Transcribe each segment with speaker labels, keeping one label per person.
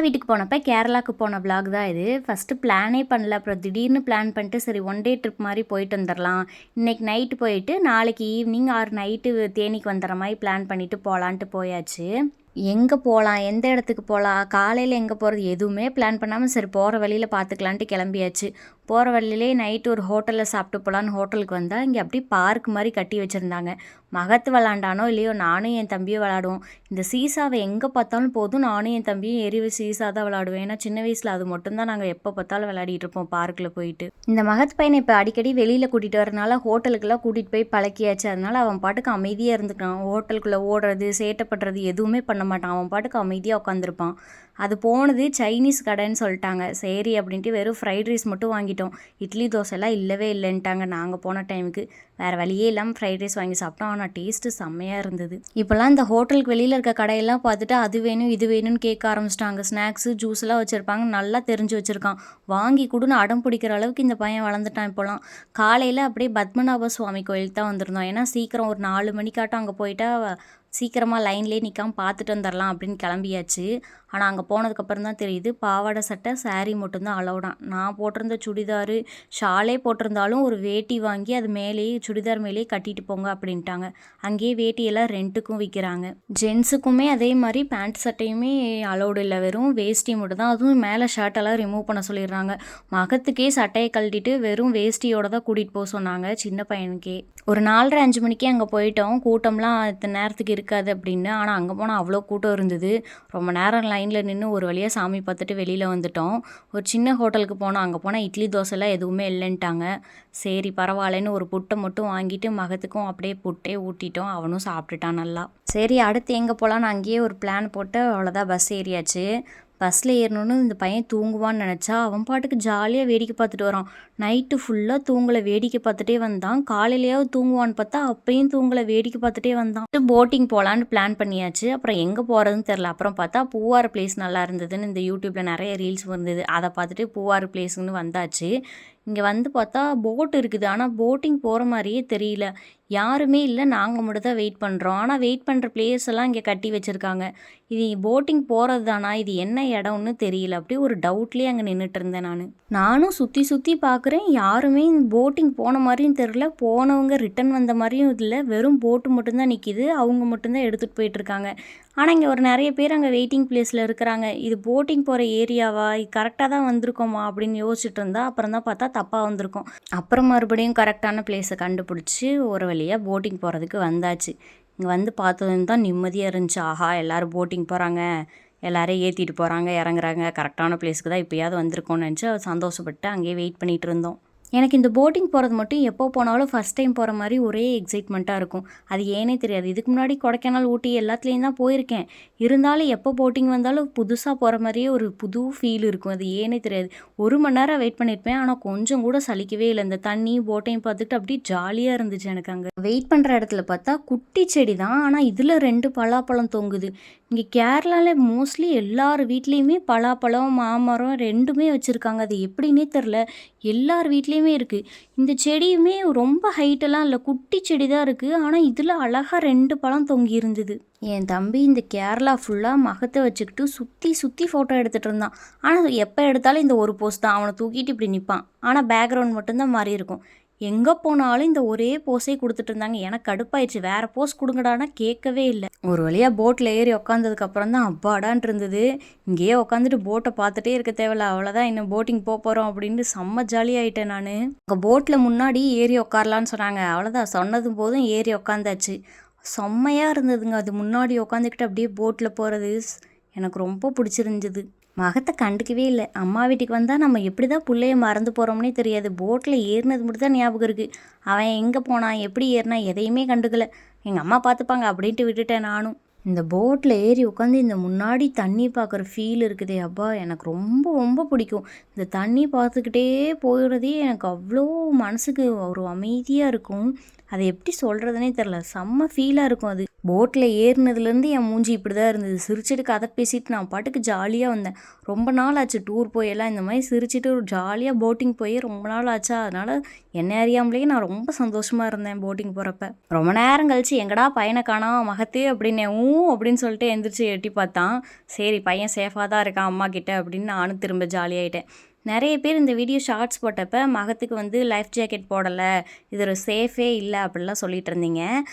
Speaker 1: வீட்டுக்கு போனப்போ கேரளாவுக்கு போன விளாக் தான் இது. ஃபஸ்ட்டு பிளானே பண்ணல. அப்புறம் திடீர்னு பிளான் பண்ணிட்டு சரி ஒன் டே ட்ரிப் மாதிரி போயிட்டு வந்துடலாம். இன்றைக்கி நைட்டு போயிட்டு நாளைக்கு ஈவினிங் ஆர் நைட்டு தேனிக்கு வந்துடுற மாதிரி பிளான் பண்ணிவிட்டு போகலான்ட்டு போயாச்சு. எங்கே போகலாம், எந்த இடத்துக்கு போகலாம், காலையில் எங்கே போகிறது எதுவுமே பிளான் பண்ணாமல் சரி போகிற வழியில் பார்த்துக்கலான்ட்டு கிளம்பியாச்சு. போகிற வழியிலே நைட்டு ஒரு ஹோட்டலில் சாப்பிட்டு போகலான்னு ஹோட்டலுக்கு வந்தால் இங்கே அப்படியே பார்க் மாதிரி கட்டி வச்சுருந்தாங்க. மகத்து விளாண்டானோ இல்லையோ நானும் என் தம்பியும் விளாடுவோம். இந்த சீசாவை எங்கே பார்த்தாலும் போதும் நானும் என் தம்பியும் எரிவு சீசா தான் விளாடுவேன். ஏன்னா சின்ன வயசில் அது மட்டும்தான் நாங்கள் எப்போ பார்த்தாலும் விளையாடிட்டு இருப்போம் பார்க்கில் போயிட்டு. இந்த மகத் பையனை இப்போ அடிக்கடி வெளியில் கூட்டிகிட்டு வரனால ஹோட்டலுக்கெல்லாம் கூட்டிகிட்டு போய் பழக்கியாச்சு. அதனால அவன் பாட்டுக்கு அமைதியாக இருந்துக்கான். ஹோட்டலுக்குள்ளே ஓடுறது சேட்டை பண்ணுறது எதுவுமே பண்ண மாட்டான். அவன் பாட்டுக்கு அமைதியாக உட்காந்துருப்பான். அது போனது சைனீஸ் கடைன்னு சொல்லிட்டாங்க. சரி அப்படின்ட்டு வெறும் ஃப்ரைட் ரைஸ் மட்டும் வாங்கிட்டோம். இட்லி தோசைலாம் இல்லவே இல்லைன்ட்டாங்க. நாங்கள் போன டைமுக்கு வேறு வழியே இல்லாமல் ஃப்ரைட் ரைஸ் வாங்கி சாப்பிட்டோம். ஆனால் டேஸ்ட்டு செம்மையாக இருந்தது. இப்போல்லாம் இந்த ஹோட்டலுக்கு வெளியில் இருக்க கடையெல்லாம் பார்த்துட்டு அது வேணும் இது வேணும்னு கேட்க ஆரம்பிச்சிட்டாங்க. ஸ்நாக்ஸு ஜூஸ்லாம் வச்சுருப்பாங்க, நல்லா தெரிஞ்சு வச்சுருக்கான். வாங்கி கொடுன்னு அடம் பிடிக்கிற அளவுக்கு இந்த பையன் வளர்ந்துட்டான். இப்போலாம் காலையில் அப்படியே பத்மநாப சுவாமி கோயிலுக்கு தான் வந்திருந்தோம். ஏன்னா சீக்கிரம் ஒரு 4 மணிக்காட்டம் அங்கே போயிட்டா சீக்கிரமாக லைன்லேயே நிற்காமல் பார்த்துட்டு வந்துடலாம் அப்படின்னு கிளம்பியாச்சு. ஆனால் அங்கே போனதுக்கப்புறம் தான் தெரியுது பாவாடை சட்டை சாரீ மட்டும்தான் அலௌடான். நான் போட்டிருந்த சுடிதாரு ஷாலே போட்டிருந்தாலும் ஒரு வேட்டி வாங்கி அது மேலேயே சுடிதார் மேலேயே கட்டிட்டு போங்க அப்படின்ட்டாங்க. அங்கேயே வேட்டியெல்லாம் ரெண்ட்டுக்கும் விற்கிறாங்க. ஜென்ஸுக்குமே அதே மாதிரி பேண்ட் சட்டையுமே அலௌடு இல்லை, வெறும் வேஷ்டி மட்டும் தான். அதுவும் மேலே ஷர்ட்டெல்லாம் ரிமூவ் பண்ண சொல்லிடுறாங்க. மகத்துக்கே சட்டையை கழட்டிட்டு வெறும் வேஷ்டியோடு தான் கூட்டிகிட்டு போக சொன்னாங்க சின்ன பையனுக்கே. ஒரு 4:30-5 மணிக்கே அங்கே போயிட்டோம். கூட்டம்லாம் இத்தனை நேரத்துக்கு இருக்காது அப்படின்னு. ஆனால் அங்கே போனால் அவ்வளோ கூட்டம் இருந்தது. ரொம்ப நேரம் லைனில் நின்று ஒரு வழியாக சாமி பார்த்துட்டு வெளியில் வந்துட்டோம். ஒரு சின்ன ஹோட்டலுக்கு போனோம். அங்கே போனால் இட்லி தோசைலாம் எதுவுமே இல்லைன்ட்டாங்க. சரி பரவாயில்லன்னு ஒரு புட்டை மட்டும் வாங்கிட்டு மகத்துக்கும் அப்படியே புட்டே ஊட்டிட்டோம். அவனும் சாப்பிட்டுட்டான் நல்லா. சரி அடுத்து எங்கே போகலான்னு அங்கேயே ஒரு பிளான் போட்டு அவ்வளோதான் பஸ் ஏறியாச்சு. பஸ்ஸில் ஏறணுன்னு இந்த பையன் தூங்குவான்னு நினச்சா அவன் பாட்டுக்கு ஜாலியாக வேடிக்கை பார்த்துட்டு வரான். நைட்டு ஃபுல்லாக தூங்கலை, வேடிக்கை பார்த்துட்டே வந்தான். காலையிலையாவது தூங்குவான்னு பார்த்தா அப்பயும் தூங்கலை, வேடிக்கை பார்த்துட்டே வந்தான். போட்டிங் போகலான்னு பிளான் பண்ணியாச்சு. அப்புறம் எங்கே போகிறதுன்னு தெரில. அப்புறம் பார்த்தா பூவாறு பிளேஸ் நல்லா இருந்ததுன்னு இந்த யூடியூப்பில் நிறைய ரீல்ஸ் வந்தது. அதை பார்த்துட்டு பூவாறு பிளேஸுன்னு வந்தாச்சு. இங்கே வந்து பார்த்தா போட் இருக்குது. ஆனால் போட்டிங் போகிற மாதிரியே தெரியல, யாருமே இல்லை. நாங்கள் மட்டும் தான் வெயிட் பண்ணுறோம். ஆனால் வெயிட் பண்ணுற பிளேஸ் எல்லாம் இங்கே கட்டி வச்சுருக்காங்க. இது போட்டிங் போகிறது தானா, இது என்ன இடம்னு தெரியல. அப்படியே ஒரு டவுட்லேயே அங்கே நின்றுட்டு இருந்தேன். நானும் சுற்றி சுற்றி பார்க்குறேன், யாருமே போட்டிங் போன மாதிரியும் தெரில, போனவங்க ரிட்டன் வந்த மாதிரியும் இல்லை. வெறும் போட்டு மட்டும்தான் நிற்கிது, அவங்க மட்டும்தான் எடுத்துகிட்டு போயிட்டுருக்காங்க. ஆனால் இங்கே ஒரு நிறைய பேர் அங்கே வெயிட்டிங் பிளேஸில் இருக்கிறாங்க. இது போட்டிங் போகிற ஏரியாவா, இது கரெக்டாக தான் வந்திருக்கோமா அப்படின்னு யோசிச்சுட்டு இருந்தா அப்புறம் தான் பார்த்தா தப்பாக வந்திருக்கோம். அப்புறம் மறுபடியும் கரெக்டான பிளேஸை கண்டுபிடிச்சி ஒரு வழியாக போட்டிங் போகிறதுக்கு வந்தாச்சு. இங்கே வந்து பார்த்ததும் தான் நிம்மதியாக இருந்துச்சு. ஆஹா எல்லோரும் போட்டிங் போகிறாங்க, எல்லோரும் ஏற்றிட்டு போகிறாங்க இறங்குறாங்க, கரெக்டான பிளேஸுக்கு தான் இப்போயாவது வந்திருக்கோன்னு நினச்சி சந்தோஷப்பட்டு அங்கேயே வெயிட் பண்ணிகிட்டு இருந்தோம். எனக்கு இந்த போட்டிங் போகிறது மட்டும் எப்போ போனாலும் ஃபஸ்ட் டைம் போகிற மாதிரி ஒரே எக்ஸைட்மெண்ட்டாக இருக்கும். அது ஏனே தெரியாது. இதுக்கு முன்னாடி கொடைக்கானல் ஊட்டி எல்லாத்துலேயும் தான் போயிருக்கேன். இருந்தாலும் எப்போ போட்டிங் வந்தாலும் புதுசாக போகிற மாதிரியே ஒரு புது ஃபீல் இருக்கும். அது ஏனே தெரியாது. 1 மணி நேரம் வெயிட் பண்ணியிருப்பேன். ஆனால் கொஞ்சம் கூட சலிக்கவே இல்லை. இந்த தண்ணி போட்டையும் பார்த்துக்கிட்டு அப்படியே ஜாலியாக இருந்துச்சு எனக்கு. அங்கே வெயிட் பண்ணுற இடத்துல பார்த்தா குட்டி செடி தான், ஆனால் இதில் 2 பலாப்பழம் தொங்குது. இங்கே கேரளாவில் மோஸ்ட்லி எல்லார் வீட்லேயுமே பலாப்பழம் மாமரம் 2மே வச்சுருக்காங்க. அது எப்படின்னே தெரில, எல்லார் வீட்லேயுமே இருக்குது. இந்த செடியுமே ரொம்ப ஹைட்டெல்லாம் இல்லை, குட்டி செடி தான் இருக்குது. ஆனால் இதில் அழகாக 2 பழம் தொங்கி இருந்தது. என் தம்பி இந்த கேரளா ஃபுல்லாக மகத்தை வச்சுக்கிட்டு சுற்றி சுற்றி ஃபோட்டோ எடுத்துகிட்டு இருந்தான். ஆனால் எப்போ எடுத்தாலும் இந்த ஒரு போஸ் தான். அவனை தூக்கிட்டு இப்படி நிற்பான். ஆனால் பேக்ரவுண்ட் மட்டும்தான் மாறி இருக்கும். எங்கே போனாலும் இந்த ஒரே போஸே கொடுத்துட்டு இருந்தாங்க. எனக்கு கடுப்பாயிடுச்சு, வேறு போஸ் கொடுங்கடானா கேட்கவே இல்லை. ஒரு வழியாக போட்டில் ஏறி உக்காந்ததுக்கப்புறம் தான் அப்பாடான் இருந்தது. இங்கேயே உட்காந்துட்டு போட்டை பார்த்துட்டே இருக்க தேவையில்ல, அவ்வளோதான் இன்னும் போட்டிங் போகிறோம் அப்படின்னு செம்ம ஜாலியாகிட்டேன் நான். அங்கே போட்டில் முன்னாடி ஏறி உட்காரலான்னு சொன்னாங்க. அவ்வளோதான், சொன்னதும் போதும் ஏறி உக்காந்தாச்சு. செம்மையாக இருந்ததுங்க. அது முன்னாடி உட்காந்துக்கிட்டு அப்படியே போட்டில் போகிறது எனக்கு ரொம்ப பிடிச்சிருந்தது. மகத்தை கண்டுக்கவே இல்லை. அம்மா வீட்டுக்கு வந்தால் நம்ம எப்படி தான் பிள்ளைய மறந்து போகிறோம்னே தெரியாது. போட்டில் ஏறினது மட்டும் தான் ஞாபகம் இருக்குது. அவன் எங்கே போனான் எப்படி ஏறினா எதையுமே கண்டுக்கலை. எங்கள் அம்மா பார்த்துப்பாங்க அப்படின்ட்டு விட்டுட்டேன் நானும். இந்த போட்டில் ஏறி உட்காந்து இந்த முன்னாடி தண்ணி பார்க்குற ஃபீல் இருக்குதே அப்பா, எனக்கு ரொம்ப ரொம்ப பிடிக்கும். இந்த தண்ணி பார்த்துக்கிட்டே போகிறதே எனக்கு அவ்வளோ மனசுக்கு ஒரு அமைதியாக இருக்கும். அதை எப்படி சொல்கிறதுனே தெரில, செம்ம ஃபீலாக இருக்கும் அது. போட்டில் ஏறினதுலேருந்து என் மூஞ்சி இப்படி தான் இருந்தது. சிரிச்சிட்டு கதை பேசிட்டு நான் பாட்டுக்கு ஜாலியாக வந்தேன். ரொம்ப நாள் ஆச்சு டூர் போயெல்லாம் இந்த மாதிரி சிரிச்சிட்டு ஒரு ஜாலியாக போட்டிங் போய் ரொம்ப நாள் ஆச்சா. அதனால் என்ன அறியாமலேயே நான் ரொம்ப சந்தோஷமாக இருந்தேன் போட்டிங் போகிறப்ப. ரொம்ப நேரம் கழிச்சு எங்கடா பையனை காணோம் மகத்தே அப்படின்னு அப்படின்னு சொல்லிட்டு எந்திரிச்சு எட்டி பார்த்தான். சரி பையன் சேஃபாக தான் இருக்கான் அம்மா கிட்ட அப்படின்னு நானும் திரும்ப ஜாலியாயிட்டேன். நிறைய பேர் இந்த வீடியோ ஷார்ட்ஸ் போட்டப்ப மகத்துக்கு வந்து லைஃப் ஜாக்கெட் போடலை, இது ஒரு சேஃபே இல்லை அப்படிலாம் சொல்லிட்டு இருந்தீங்க.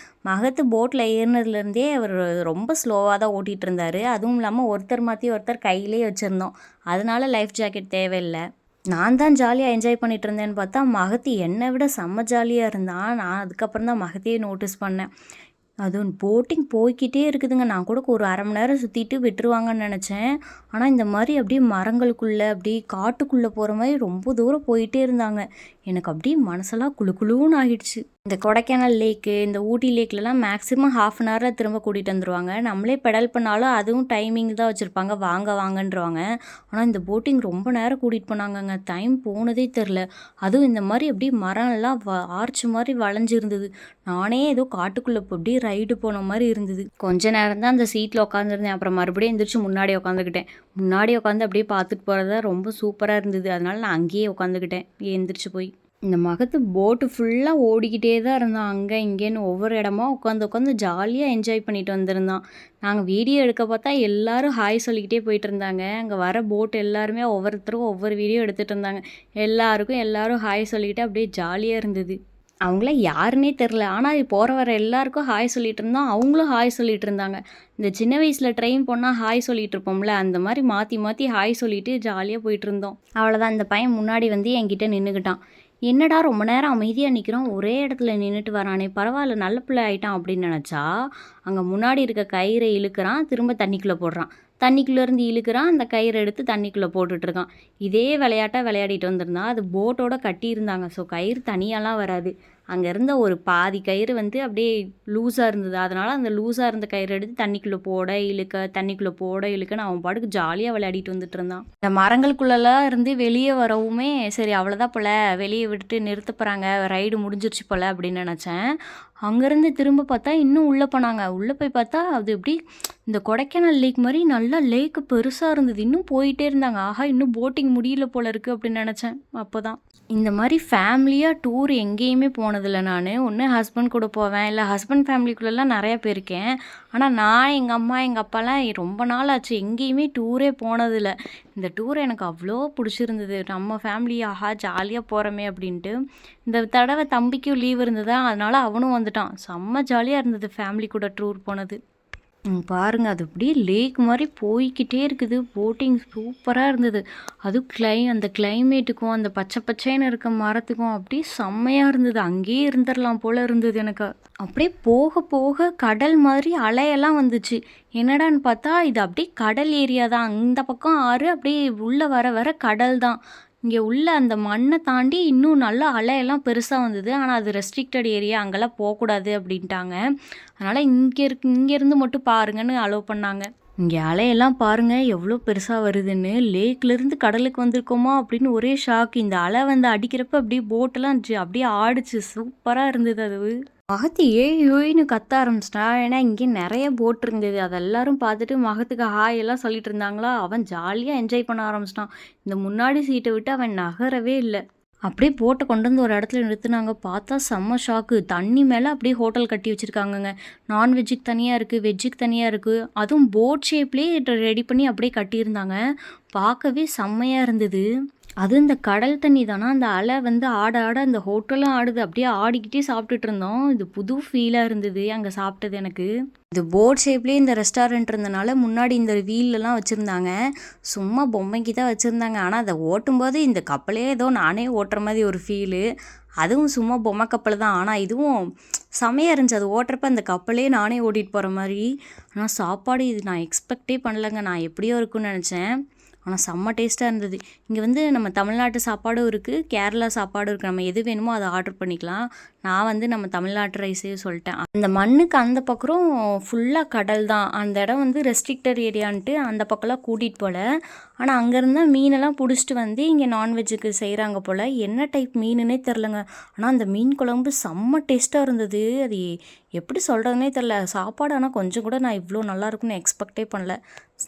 Speaker 1: மகத்து போட்டில் ஏறினதுலேருந்தே அவர் ரொம்ப ஸ்லோவாக தான் ஓட்டிகிட்டு இருந்தார். அதுவும் இல்லாமல் ஒருத்தர் மாற்றி ஒருத்தர் கையிலே வச்சுருந்தோம். அதனால லைஃப் ஜாக்கெட் தேவையில்லை. நான் தான் ஜாலியாக என்ஜாய் பண்ணிட்டு இருந்தேன்னு பார்த்தா மகத்தி என்னை விட செம்ம ஜாலியாக இருந்தான். நான் அதுக்கப்புறம் தான் மகத்தையே நோட்டீஸ் பண்ணேன். அதுவும் போட்டிங் போய்க்கிட்டே இருக்குதுங்க. நான் கூட ஒரு அரை மணி நேரம் சுற்றிட்டு விட்டுருவாங்கன்னு நினச்சேன். ஆனால் இந்த மாதிரி அப்படியே மரங்களுக்குள்ளே அப்படியே காட்டுக்குள்ளே போகிற மாதிரி ரொம்ப தூரம் போயிட்டே இருந்தாங்க. எனக்கு அப்படியே மனசெல்லாம் குளு குளுன்னு ஆகிடுச்சு. இந்த கொடைக்கானல் லேக்கு, இந்த ஊட்டி லேக்லலாம் மேக்ஸிமம் ஹாஃப் அன் ஹவரில் திரும்ப கூட்டிகிட்டு வந்துடுவாங்க. நம்மளே பெடல் பண்ணாலும் அதுவும் டைமிங் தான் வச்சுருப்பாங்க, வாங்க வாங்கன்றவாங்க. ஆனால் இந்த போட்டிங் ரொம்ப நேரம் கூட்டிகிட்டு போனாங்கங்க. டைம் போனதே தெரில. அதுவும் இந்த மாதிரி அப்படியே மரம்லாம் ஆர்ச் மாதிரி வளைஞ்சிருந்தது. நானே ஏதோ காட்டுக்குள்ளே அப்படியே ரைடு போன மாதிரி இருந்தது. கொஞ்ச நேரம் தான் அந்த சீட்டில் உட்காந்துருந்தேன். அப்புறம் மறுபடியும் எந்திரிச்சு முன்னாடி உட்காந்துக்கிட்டேன். முன்னாடி உட்காந்து அப்படியே பார்த்துட்டு போகிறது தான் ரொம்ப சூப்பராக இருந்தது. அதனால நான் அங்கேயே உட்காந்துக்கிட்டேன் எந்திரிச்சு போய். இந்த மகத்து போட்டு ஃபுல்லாக ஓடிக்கிட்டே தான் இருந்தான். அங்கே இங்கேன்னு ஒவ்வொரு இடமா உட்காந்து ஜாலியாக என்ஜாய் பண்ணிட்டு வந்திருந்தான். நாங்கள் வீடியோ எடுக்க பார்த்தா எல்லோரும் ஹாய் சொல்லிக்கிட்டே போயிட்டு இருந்தாங்க. அங்கே வர போட் எல்லாருமே ஒவ்வொருத்தரும் ஒவ்வொரு வீடியோ எடுத்துகிட்டு இருந்தாங்க. எல்லோரும் ஹாய் சொல்லிக்கிட்டு அப்படியே ஜாலியாக இருந்தது. அவங்கள யாருன்னே தெரில. ஆனால் போகிற வர எல்லாருக்கும் ஹாய் சொல்லிகிட்டு இருந்தோம். அவங்களும் ஹாய் சொல்லிகிட்டு இருந்தாங்க. இந்த சின்ன வயசில் ட்ரெயின் போனால் ஹாய் சொல்லிகிட்டு இருப்போம்ல, அந்த மாதிரி மாற்றி மாற்றி ஹாய் சொல்லிட்டு ஜாலியாக போயிட்டு இருந்தோம். அவ்வளோதான். இந்த பையன் முன்னாடி வந்து என்கிட்ட நின்றுக்கிட்டான். என்னடா ரொம்ப நேரம் அமைதியாக நிற்கிறோம், ஒரே இடத்துல நின்றுட்டு வரானே, பரவாயில்ல நல்ல பிள்ளை ஆகிட்டான் அப்படின்னு நினச்சா, அங்கே முன்னாடி இருக்க கயிறை இழுக்கிறான், திரும்ப தண்ணிக்குள்ளே போடுறான். தண்ணிக்குள்ளேருந்து இழுக்கிறான், அந்த கயிறை எடுத்து தண்ணிக்குள்ளே போட்டுட்ருக்கான். இதே விளையாட்டாக விளையாடிட்டு வந்திருந்தான். அது போட்டோட கட்டியிருந்தாங்க. ஸோ கயிறு தனியாலாம் வராது. அங்கே இருந்த ஒரு பாதி கயிறு வந்து அப்படியே லூஸாக இருந்தது. அதனால் அந்த லூஸாக இருந்த கயிறு எடுத்து தண்ணிக்குள்ளே போட இழுக்க, தண்ணிக்குள்ளே போட இழுக்கன்னு அவன் பாட்டுக்கு ஜாலியாக விளையாடிட்டு வந்துட்டு இருந்தான். இந்த மரங்களுக்குள்ளெல்லாம் இருந்து வெளியே வரவுமே சரி அவ்வளோதான் போல், வெளியே விட்டுட்டு நிறுத்த போகிறாங்க, ரைடு முடிஞ்சிருச்சு போல் அப்படின்னு நினச்சேன். அங்கேருந்து திரும்ப பார்த்தா இன்னும் உள்ளே போனாங்க. உள்ளே போய் பார்த்தா அது எப்படி இந்த கொடைக்கானல் லேக் மாதிரி நல்லா லேக்கு பெருசாக இருந்தது. இன்னும் போயிட்டே இருந்தாங்க. ஆஹா இன்னும் போட்டிங் முடியல போல் இருக்குது அப்படின்னு நினச்சேன். அப்போ தான் இந்த மாதிரி ஃபேமிலியாக டூர் எங்கேயுமே போனதில்லை நான். ஒன்று ஹஸ்பண்ட் கூட போவேன், இல்லை ஹஸ்பண்ட் ஃபேமிலிக்குள்ளெல்லாம் நிறையா போயிருக்கேன். ஆனால் நான் எங்கள் அம்மா எங்கள் அப்பாலாம் ரொம்ப நாள் ஆச்சு எங்கேயுமே டூரே போனதில்லை. இந்த டூர் எனக்கு அவ்வளோ பிடிச்சிருந்தது. நம்ம ஃபேமிலி ஆஹா ஜாலியாக போகிறோமே அப்படின்ட்டு. இந்த தடவை தம்பிக்கும் லீவ் இருந்ததா, அதனால் அவனும் வந்துட்டான். செம்ம ஜாலியாக இருந்தது ஃபேமிலி கூட டூர் போனது. பாருங்கள் அது அப்படியே லேக் மாதிரி போய்கிட்டே இருக்குது. போட்டிங் சூப்பராக இருந்தது. அதுவும் அந்த கிளைமேட்டுக்கும் அந்த பச்சை பச்சைன்னு இருக்க மரத்துக்கும் அப்படியே செம்மையாக இருந்தது. அங்கேயே இருந்துடலாம் போல் இருந்தது எனக்கு. அப்படியே போக போக கடல் மாதிரி அலையெல்லாம் வந்துச்சு. என்னடான்னு பார்த்தா இது அப்படியே கடல் ஏரியா தான். இந்த பக்கம் ஆறு, அப்படியே உள்ளே வர வர கடல் தான். இங்கே உள்ள அந்த மண்ணை தாண்டி இன்னும் நல்லா அலையெல்லாம் பெருசாக வந்தது. ஆனால் அது ரெஸ்ட்ரிக்டட் ஏரியா, அங்கெல்லாம் போகக்கூடாது அப்படின்ட்டாங்க. அதனால் இங்கேருந்து மட்டும் பாருங்கன்னு அலோவ் பண்ணாங்க. இங்கே அலையெல்லாம் பாருங்கள் எவ்வளோ பெருசாக வருதுன்னு. லேக்லேருந்து கடலுக்கு வந்திருக்கோமா அப்படின்னு ஒரே ஷாக். இந்த அலை வந்து அடிக்கிறப்ப அப்படியே போட்டெல்லாம் அப்படியே ஆடிச்சு. சூப்பராக இருந்தது அது. மகத்து ஏன்னு கத்த ஆரம்பிச்சிட்டா. ஏன்னா இங்கே நிறைய போட் இருந்தது. அதை எல்லாரும் பார்த்துட்டு மகத்துக்கு ஹாய் எல்லாம் சொல்லிட்டு இருந்தாங்களா. அவன் ஜாலியாக என்ஜாய் பண்ண ஆரம்பிச்சிட்டான். இந்த முன்னாடி சீட்டை விட்டு அவன் நகரவே இல்லை. அப்படியே போட்டை கொண்டு வந்து ஒரு இடத்துல நிறுத்துனாங்க. பார்த்தா செம்ம ஷாக்கு. தண்ணி மேலே அப்படியே ஹோட்டல் கட்டி வச்சுருக்காங்கங்க. நான்வெஜ்ஜுக்கு தனியாக இருக்குது, வெஜ்ஜுக்கு தனியாக இருக்குது. அதுவும் போட் ஷேப்லேயே ரெடி பண்ணி அப்படியே கட்டியிருந்தாங்க. பார்க்கவே செம்மையாக இருந்தது. அது இந்த கடல் தண்ணி தானா, அந்த அலை வந்து ஆட ஆட அந்த ஹோட்டலும் ஆடுது. அப்படியே ஆடிக்கிட்டே சாப்பிட்டுட்டு இருந்தோம். இது புது ஃபீலாக இருந்தது அங்கே சாப்பிட்டது எனக்கு. இது போட் ஷேப்லேயே இந்த ரெஸ்டாரண்ட் இருந்தனால முன்னாடி இந்த வீலெலாம் வச்சுருந்தாங்க. சும்மா பொம்மைக்கு தான் வச்சுருந்தாங்க. ஆனால் அதை ஓட்டும்போது இந்த கப்பலே ஏதோ நானே ஓட்டுற மாதிரி ஒரு ஃபீலு. அதுவும் சும்மா பொம்மை கப்பல் தான். ஆனால் இதுவும் செமையாக இருந்துச்சு. அது ஓட்டுறப்ப அந்த கப்பலே நானே ஓட்டிகிட்டு போகிற மாதிரி. ஆனால் சாப்பாடு இது நான் எக்ஸ்பெக்டே பண்ணலைங்க. நான் எப்படியோ இருக்குன்னு நினச்சேன். ஆனால் செம்ம டேஸ்ட்டாக இருந்தது. இங்கே வந்து நம்ம தமிழ்நாட்டு சாப்பாடும் இருக்குது, கேரளா சாப்பாடும் இருக்குது. நம்ம எது வேணுமோ அதை ஆர்டர் பண்ணிக்கலாம். நான் வந்து நம்ம தமிழ்நாட்டு ரைஸே சொல்லிட்டேன். அந்த மண்ணுக்கு அந்த பக்கம் ஃபுல்லாக கடல் தான். அந்த இடம் வந்து ரெஸ்ட்ரிக்டட் ஏரியான்ட்டு அந்த பக்கம்லாம் கூட்டிகிட்டு போகல. ஆனால் அங்கேருந்தா மீனெல்லாம் பிடிச்சிட்டு வந்து இங்கே நான்வெஜ்ஜுக்கு செய்கிறாங்க போல். என்ன டைப் மீனுன்னே தெரிலங்க. ஆனால் அந்த மீன் குழம்பு செம்ம டேஸ்ட்டாக இருந்தது. அது எப்படி சொல்கிறதுனே தெரில. சாப்பாடு ஆனால் கொஞ்சம் கூட நான் இவ்வளோ நல்லா இருக்குன்னு எக்ஸ்பெக்டே பண்ணல.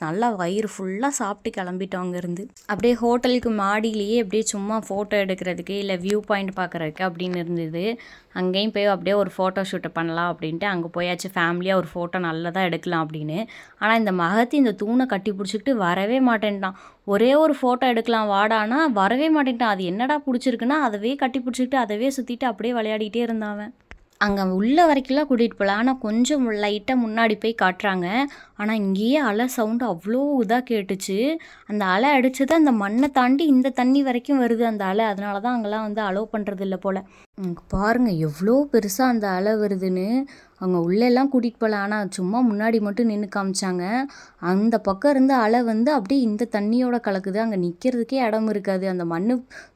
Speaker 1: நல்லா வயிறு ஃபுல்லாக சாப்பிட்டு கிளம்பிட்டோம் அங்கேருந்து. அப்படியே ஹோட்டலுக்கு மாடியிலேயே அப்படியே சும்மா ஃபோட்டோ எடுக்கிறதுக்கு இல்லை வியூ பாயிண்ட் பார்க்குறதுக்கு அப்படின்னு இருந்தது. அங்கேயும் போய் அப்படியே ஒரு ஃபோட்டோ ஷூட்டை பண்ணலாம் அப்படின்ட்டு அங்கே போயாச்சு. ஃபேமிலியாக ஒரு ஃபோட்டோ நல்லதாக எடுக்கலாம் அப்படின்னு. ஆனால் இந்த மகத்தி இந்த தூணை கட்டி பிடிச்சிக்கிட்டு வரவே மாட்டேன்ட்டான். ஒரே ஒரு ஃபோட்டோ எடுக்கலாம் வாடானா வரவே மாட்டேன்ட்டான். அது என்னடா பிடிச்சிருக்குன்னா அதவே கட்டி பிடிச்சிக்கிட்டு அதவே சுற்றிட்டு அப்படியே விளையாடிட்டே இருந்தான் அவன். அங்கே உள்ள வரைக்கும்லாம் கூட்டிகிட்டு போகல. ஆனால் கொஞ்சம் லைட்டாக முன்னாடி போய் காட்டுறாங்க. ஆனால் இங்கேயே அலை சவுண்டு அவ்வளோ இதாக கேட்டுச்சு. அந்த அலை அடித்தது அந்த மண்ணை தாண்டி இந்த தண்ணி வரைக்கும் வருது அந்த அலை. அதனால தான் அங்கெல்லாம் வந்து அலோவ் பண்ணுறது இல்லை போல். பாருங்கள் எவ்வளோ பெருசாக அந்த அலை வருதுன்னு. அவங்க உள்ளெல்லாம் கூட்டிகிட்டு போகல. ஆனால் சும்மா முன்னாடி மட்டும் நின்று காமிச்சாங்க. அந்த பக்கம் இருந்து அலை வந்து அப்படியே இந்த தண்ணியோட கலக்குது. அங்கே நிற்கிறதுக்கே இடம் இருக்காது. அந்த மண்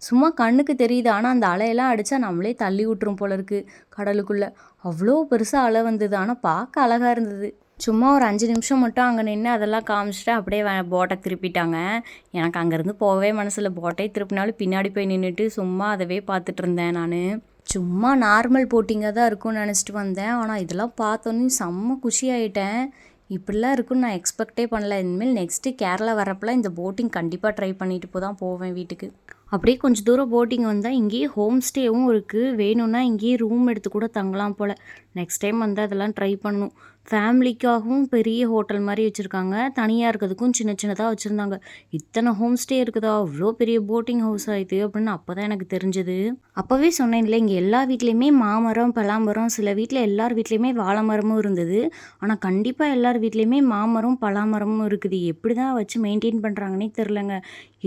Speaker 1: சும்மா கண்ணுக்கு தெரியுது. ஆனால் அந்த அலையெல்லாம் அடித்தா நம்மளே தள்ளி விட்டுரும் போல இருக்குது கடலுக்குள்ளே. அவ்வளோ பெருசாக அலை வந்தது. ஆனால் பார்க்க அழகாக இருந்தது. சும்மா ஒரு 5 நிமிஷம் மட்டும் அங்கே நின்று அதெல்லாம் காமிச்சிட்டு அப்படியே போட்டை திருப்பிட்டாங்க. எனக்கு அங்கேருந்து போகவே மனசில். போட்டை திருப்பினாலும் பின்னாடி போய் நின்றுட்டு சும்மா அதவே பார்த்துட்டு இருந்தேன் நான். சும்மா நார்மல் போட்டிங்காக தான் இருக்கும்னு நினச்சிட்டு வந்தேன். ஆனால் இதெல்லாம் பார்த்தோன்னே செம்ம குஷியாயிட்டேன். இப்படிலாம் இருக்குன்னு நான் எக்ஸ்பெக்டே பண்ணல. இனிமேல் நெக்ஸ்ட்டு கேரளா வரப்பெல்லாம் இந்த போட்டிங் கண்டிப்பாக ட்ரை பண்ணிட்டு தான் போவேன் வீட்டுக்கு. அப்படியே கொஞ்சம் தூரம் போட்டிங் வந்தால் இங்கேயே ஹோம் ஸ்டேவும் இருக்குது. வேணும்னா இங்கேயே ரூம் எடுத்து கூட தங்கலாம் போல். நெக்ஸ்ட் டைம் வந்து அதெல்லாம் ட்ரை பண்ணணும். ஃபேமிலிக்காகவும் பெரிய ஹோட்டல் மாதிரி வச்சுருக்காங்க. தனியாக இருக்கிறதுக்கும் சின்ன சின்னதாக வச்சுருந்தாங்க. இத்தனை ஹோம் ஸ்டே இருக்குதா, அவ்வளோ பெரிய போட்டிங் ஹவுஸ் ஆயிடுது அப்படின்னு அப்போ தான் எனக்கு தெரிஞ்சது. அப்போவே சொன்னேன்ல, இங்கே எல்லா வீட்லேயுமே மாமரம் பலாமரம், சில வீட்டில் எல்லார் வீட்லேயுமே வாழை மரமும் இருந்தது. ஆனால் கண்டிப்பாக எல்லார் வீட்லேயுமே மாமரம் பலாமரமும் இருக்குது. எப்படி தான் வச்சு மெயின்டைன் பண்ணுறாங்கன்னே தெரிலங்க.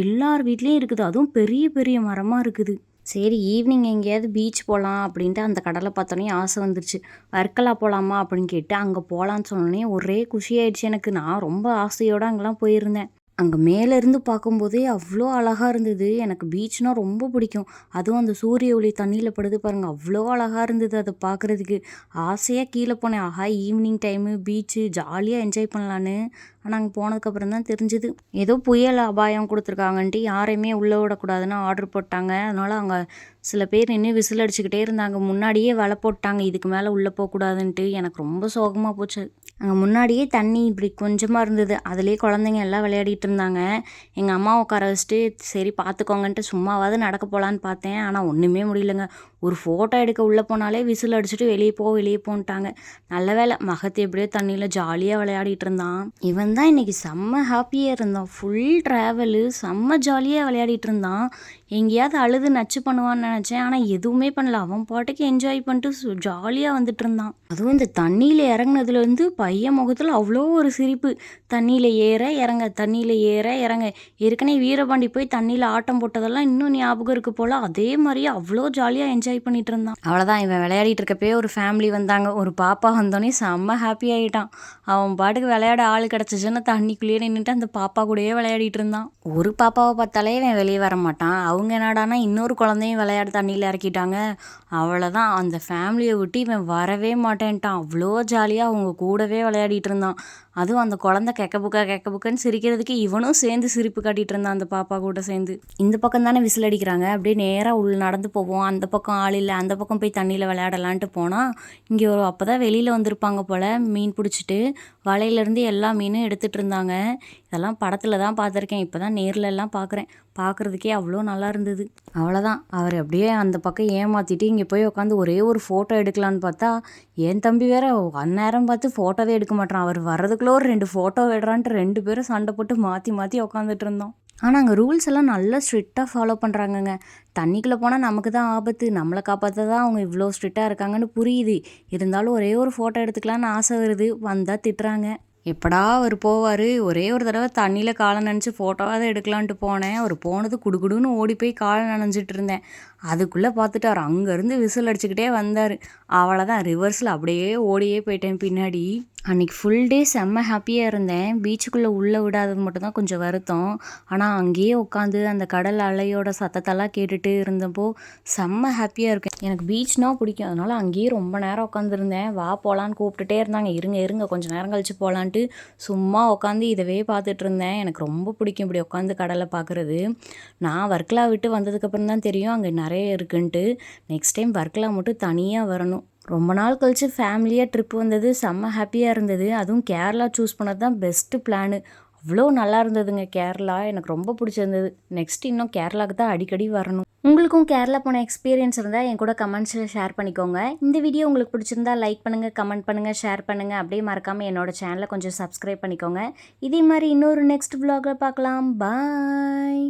Speaker 1: எல்லார் வீட்லேயும் இருக்குது. அதுவும் பெரிய பெரிய மரமாக இருக்குது. சரி ஈவினிங் எங்கேயாவது பீச் போகலாம் அப்படின்ட்டு அந்த கடலை பார்த்தோன்னே ஆசை வந்துருச்சு. வர்க்கலா போகலாமா அப்படின்னு கேட்டு அங்கே போகலான்னு சொன்னோன்னே ஒரே குஷியாயிடுச்சு எனக்கு. நான் ரொம்ப ஆசையோடு அங்கெல்லாம் போயிருந்தேன். அங்கே மேலேருந்து பார்க்கும்போதே அவ்வளோ அழகாக இருந்தது. எனக்கு பீச்னால் ரொம்ப பிடிக்கும். அதுவும் அந்த சூரிய ஒளி தண்ணியில் படுது பாருங்கள், அவ்வளோ அழகாக இருந்தது அதை பார்க்குறதுக்கு. ஆசையாக கீழே போனேன். ஆஹா ஈவினிங் டைமு பீச்சு ஜாலியாக என்ஜாய் பண்ணலான்னு. ஆனால் அங்கே போனதுக்கப்புறம் தான் தெரிஞ்சுது ஏதோ புயல் அபாயம் கொடுத்துருக்காங்கன்ட்டு யாரையுமே உள்ளே விடக்கூடாதுன்னு ஆர்டர் போட்டாங்க. அதனால் அங்கே சில பேர் நின்று விசில் அடிச்சுக்கிட்டே இருந்தாங்க. முன்னாடியே வலை போட்டாங்க இதுக்கு மேலே உள்ளே போகக்கூடாதுன்ட்டு. எனக்கு ரொம்ப சோகமாக போச்சு. அங்கே முன்னாடியே தண்ணி இப்படி கொஞ்சமாக இருந்தது. அதுலேயே குழந்தைங்க எல்லாம் விளையாடிட்டு இருந்தாங்க. எங்கள் அம்மா உட்கார வச்சுட்டு சரி பார்த்துக்கோங்கன்ட்டு சும்மாவாவது நடக்க போகலான்னு பார்த்தேன். ஆனால் ஒன்றுமே முடியலங்க. ஒரு ஃபோட்டோ எடுக்க உள்ளே போனாலே விசில் அடிச்சுட்டு வெளியே போன்ட்டாங்க. நல்ல வேலை மகத்து எப்படியோ தண்ணியில் ஜாலியாக விளையாடிட்டு இருந்தான். இவன் தான் இன்றைக்கி செம்ம ஹாப்பியாக இருந்தான். ஃபுல் ட்ராவலு செம்ம ஜாலியாக விளையாடிட்டு இருந்தான். எங்கேயாவது அழுது நச்சு பண்ணுவான்னு நினச்சேன். ஆனால் எதுவுமே பண்ணல. அவன் பாட்டுக்கு என்ஜாய் பண்ணிட்டு ஜாலியாக வந்துட்டு இருந்தான். அதுவும் இந்த தண்ணியில் இறங்குனதுலேருந்து பையன் முகத்தில் அவ்வளோ ஒரு சிரிப்பு. தண்ணியில் ஏற இறங்க தண்ணியில் ஏற இறங்க. ஏற்கனவே வீரபாண்டி போய் தண்ணியில் ஆட்டம் போட்டதெல்லாம் இன்னும் ஞாபகம் இருக்குது போல். அதே மாதிரியே அவ்வளோ ஜாலியாக என்ஜாய் பண்ணிட்டு இருந்தான். அவ்வளோதான் இவன் விளையாடிட்டு இருக்கப்பே ஒரு ஃபேமிலி வந்தாங்க. ஒரு பாப்பா வந்தோடனே செம்ம ஹாப்பி ஆகிட்டான். அவன் பாட்டுக்கு விளையாட ஆள் கிடச்சிச்சுன்னு தண்ணிக்குள்ளேயே நின்றுட்டு அந்த பாப்பா கூடயே விளையாடிட்டு இருந்தான். ஒரு பாப்பாவை பார்த்தாலே இவன் வெளியே வர மாட்டான். அவங்க என்னடானா இன்னொரு குழந்தையும் விளையாட தண்ணியில் இறக்கிட்டாங்க. அவ்வளோதான் அந்த ஃபேமிலியை விட்டு இவன் வரவே மாட்டேன்ட்டான். அவ்வளோ ஜாலியாக அவங்க கூடவே விளையாடிட்டு இருந்தான். அதுவும் அந்த குழந்தை கெக்க புக்கான்னு சிரிக்கிறதுக்கு இவனும் சேர்ந்து சிரிப்பு காட்டிகிட்டு இருந்தான் அந்த பாப்பா கூட சேர்ந்து. இந்த பக்கம் தானே விசில் அடிக்கிறாங்க. அப்படியே நேராக உள்ள நடந்து போவோம். அந்த பக்கம் ஆள் இல்லை, அந்த பக்கம் போய் தண்ணியில் விளையாடலான்ட்டு போனால் இங்கே ஒரு அப்போ தான் வெளியில் வந்திருப்பாங்க போல் மீன் பிடிச்சிட்டு. வலையிலேருந்து எல்லா மீனும் எடுத்துகிட்டு இருந்தாங்க. இதெல்லாம் படத்தில் தான் பார்த்துருக்கேன். இப்போ தான் நேரில் எல்லாம் பார்க்குறேன். பார்க்குறதுக்கே அவ்வளோ நல்லா இருந்தது. அவ்வளோதான் அவர் அப்படியே அந்த பக்கம் ஏமாற்றிட்டு இங்கே போய் உட்காந்து ஒரே ஒரு ஃபோட்டோ எடுக்கலான்னு பார்த்தா என் தம்பி வேற அந்நேரம் பார்த்து ஃபோட்டோவே எடுக்க மாட்டான். அவர் வர்றதுக்குள்ளே ஒரு 2 ஃபோட்டோ விடுறான்ட்டு 2 பேரும் சண்டை போட்டு மாற்றி உட்காந்துட்டு இருந்தோம். ஆனால் அங்கே ரூல்ஸ் எல்லாம் நல்லா ஸ்ட்ரிக்டாக ஃபாலோ பண்ணுறாங்கங்க. தண்ணிக்குள்ளே போனால் நமக்கு தான் ஆபத்து, நம்மளை காப்பாற்ற தான் அவங்க இவ்வளோ ஸ்ட்ரிக்டாக இருக்காங்கன்னு புரியுது. இருந்தாலும் ஒரே ஒரு ஃபோட்டோ எடுத்துக்கலான்னு ஆசை வருது. வந்தால் திட்டுறாங்க. எப்படா அவர் போவார். ஒரே ஒரு தடவை தண்ணியில் காலை நனைச்சி ஃபோட்டோவாக எடுக்கலான்ட்டு போனேன். அவர் போனது குடுகுடுன்னு ஓடி போய் காலை நனைஞ்சிட்டு இருந்தேன். அதுக்குள்ளே பார்த்துட்டு அவர் அங்கேருந்து விசில் அடிச்சுக்கிட்டே வந்தார். அவ்வளோதான் ரிவர்ஸில் அப்படியே ஓடியே போயிட்டேன் பின்னாடி. அன்றைக்கி ஃபுல் டே செம்ம ஹாப்பியாக இருந்தேன். பீச்சுக்குள்ளே உள்ளே விடாதது மட்டும்தான் கொஞ்சம் வருத்தம். ஆனால் அங்கேயே உட்காந்து அந்த கடல் அலையோட சத்தத்தெல்லாம் கேட்டுட்டு இருந்தப்போ செம்ம ஹாப்பியாக இருக்கும். எனக்கு பீச்னால் பிடிக்கும். அதனால் அங்கேயே ரொம்ப நேரம் உட்காந்துருந்தேன். வா போகலான்னு கூப்பிட்டுட்டே இருந்தாங்க. இருங்க கொஞ்சம் நேரம் கழிச்சு போகலான்ட்டு சும்மா உட்காந்து இதவே பார்த்துட்டு இருந்தேன். எனக்கு ரொம்ப பிடிக்கும் இப்படி உட்காந்து கடலை பார்க்குறது. நான் வர்க்கலா விட்டு வந்ததுக்கப்புறம் தான் தெரியும் அங்கே நிறைய இருக்குன்ட்டு. நெக்ஸ்ட் டைம் வர்க்கலா மட்டும் தனியாக வரணும். ரொம்ப நாள் கழிச்சு ஃபேமிலியாக ட்ரிப் வந்தது. செம்ம ஹாப்பியாக இருந்தது. அதுவும் கேரளா சூஸ் பண்ணது தான் பெஸ்ட்டு பிளானு. அவ்வளோ நல்லா இருந்ததுங்க கேரளா. எனக்கு ரொம்ப பிடிச்சிருந்தது. நெக்ஸ்ட் இன்னும் கேரளாவுக்கு தான் அடிக்கடி வரணும். உங்களுக்கும் கேரளா போன எக்ஸ்பீரியன்ஸ் இருந்தால் என் கூட கமெண்ட்ஸில் ஷேர் பண்ணிக்கோங்க. இந்த வீடியோ உங்களுக்கு பிடிச்சிருந்தா லைக் பண்ணுங்கள், கமெண்ட் பண்ணுங்கள், ஷேர் பண்ணுங்கள். அப்படியே மறக்காமல் என்னோட சேனலை கொஞ்சம் சப்ஸ்கிரைப் பண்ணிக்கோங்க. இதே மாதிரி இன்னொரு நெக்ஸ்ட் vlogல பார்க்கலாம். பாய்.